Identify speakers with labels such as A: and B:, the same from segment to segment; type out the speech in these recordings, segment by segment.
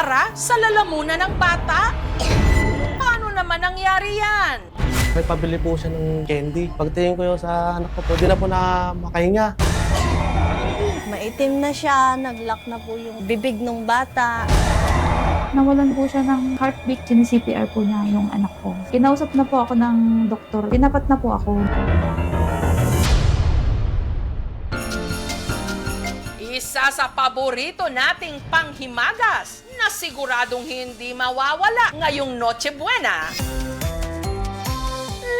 A: sara sa lalamunan ng bata? Paano naman nangyari yan?
B: May pabili po siya ng candy. Pagtingin ko yun sa anak ko po, di na po na makahinga.
C: Maitim na siya, nag-lock na po yung bibig ng bata.
D: Nawalan po siya ng heartbeat, sini-CPR po niya yung anak ko. Kinausap na po ako ng doktor, tinapat na po ako.
A: Isa sa paborito nating panghimagas na siguradong hindi mawawala ngayong Noche Buena.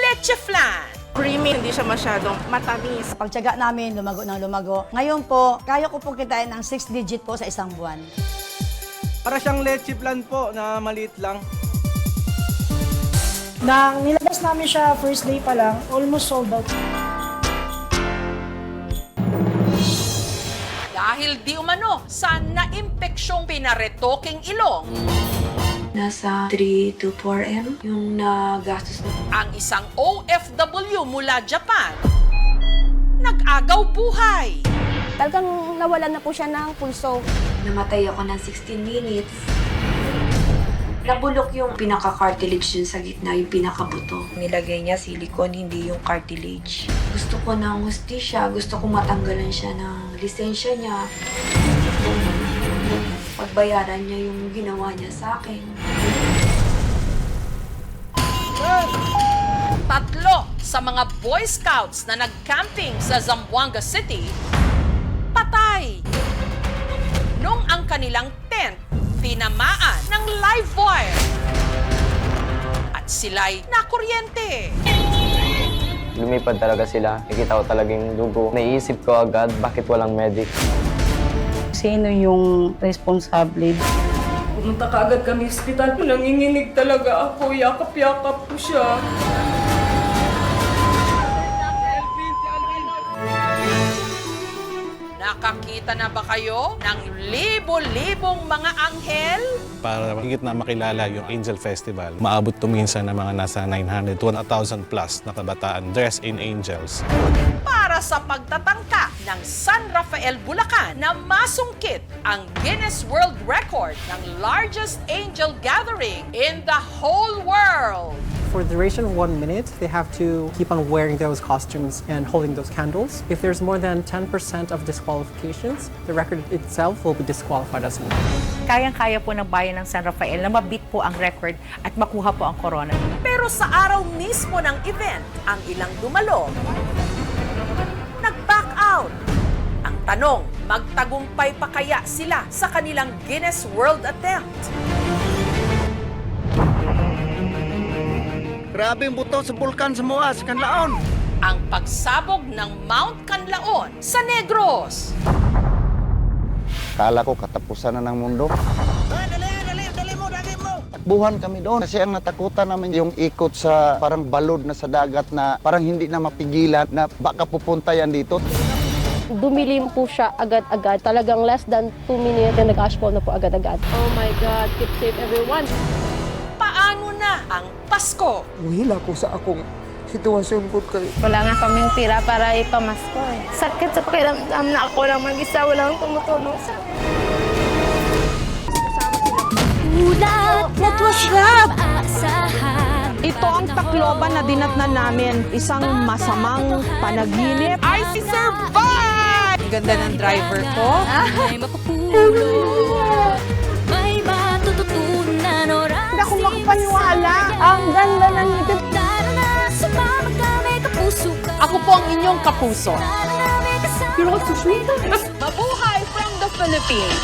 A: Leche flan.
E: Creamy, hindi siya masyadong matamis.
C: Pagtiyaga namin, lumago ng lumago. Ngayon po, kaya ko po kitain ng 6 digit po sa isang buwan.
F: Para siyang leche plan po na maliit lang.
G: Nang nilabas namin siya first day pa lang, almost sold out.
A: Dahil di umano sa naimpeksyong pinaretoking ilong,
H: nasa 3 to 4 M yung nagastos na.
A: ang isang OFW mula Japan, nag-agaw buhay.
I: Talagang nawalan na po siya ng pulso.
H: Namatay ako ng 16 minutes. Nabulok yung pinaka-cartilage dun sa gitna, yung pinakabuto. Nilagay niya silicone, hindi yung cartilage. Gusto ko ng hustisya, gusto ko matanggalan siya ng lisensya niya. Pagbayaran niya yung ginawa niya sa akin.
A: 3 sa mga Boy Scouts na nag-camping sa Zamboanga City, patay. Nung ang kanilang tent tinamaan ng live wire at sila'y nakuryente.
J: Lumipad talaga sila. Nakita ko talaga yung dugo. Naisip ko agad, bakit walang medic?
K: Sino yung responsable?
E: Pumunta ka agad kami sa ospital. Nanginginig talaga ako. Yakap-yakap ko siya.
A: Nakakita na ba kayo ng libo-libong mga anghel?
L: Para higit na makilala yung Angel Festival, maabot to minsan ng mga nasa 900 to 1,000 plus na kabataan dressed in angels.
A: Para sa pagtatangka ng San Rafael, Bulacan na masungkit ang Guinness World Record ng largest angel gathering in the whole world.
M: For the duration of 1 minute, they have to keep on wearing those costumes and holding those candles. If there's more than 10% of disqualifications, the record itself will be disqualified as well.
N: Kayang-kaya po ng bayan ng San Rafael na mabit po ang record at makuha po ang corona.
A: Pero sa araw mismo ng event, ang ilang dumalo nag-back out. Ang tanong, magtagumpay pa kaya sila sa kanilang Guinness World attempt?
F: Grabe yung buto sa bulkan sa Muas, Canlaon.
A: Ang pagsabog ng Mount Canlaon sa Negros.
O: Kala ko katapusan na ng mundo.
F: Dali mo.
O: Takbuhan kami doon kasi ang natakutan namin yung ikot sa parang balod na sa dagat na parang hindi na mapigilan na baka pupunta yan dito.
I: Dumilim po siya agad-agad. Talagang less than 2 minutes na nag-ashfall na po agad-agad. Oh my God, keep safe everyone.
A: Paano na ang Pasko?
G: Uhila ko sa akong sitwasyon ko kayo.
I: Wala nga kaming pira para ipamasko eh. Sakit sa pakiramdam na ako lang mag-isa, walang tumutulong sa akin.
E: Ito ang Tacloban na dinatnan namin. Isang masamang panaginip. I survived! Ang ganda ng driver ko. Hindi ako makapaniwala. Ang ganda ng ngiti.
A: Ako po ang inyong kapuso.
E: Pero so sweet.
A: Mabuhay from the Philippines!